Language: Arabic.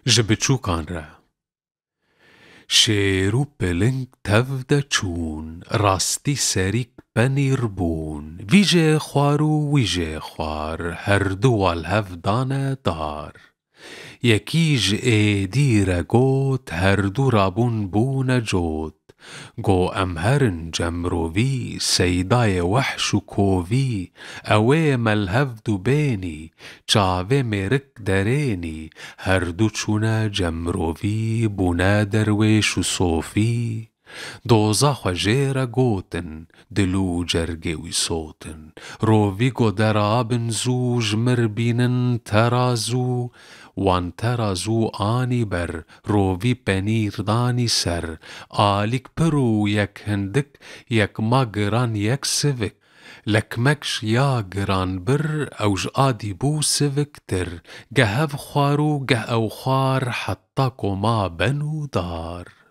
جبتشو كان را شيرو بلنگ تفده چون راستی سریک بنیر بون ویجه خوارو ویجه خوار هر دو والهف دانه دار یکیج ایدی را گوت هر دو رابون بون جوت گو امهرن جمروی سیدای وحش و کووی اوه ملهف دو بینی چاوه مرک درینی هر دو چونه جمروی بونه درویش و صوفی دوزخ و جیره گوتن دلو جرگه وی صوتن روی گو درابن زوج مربینن ترازو وان ترازو آنی بر روی پنیردانی سر آلیک پرو یک هندک یک مگران یک سوک لکمکش یا گران بر اوج آدی بو سوکتر گه هف خوارو گه او خوار حتی کما بنو دار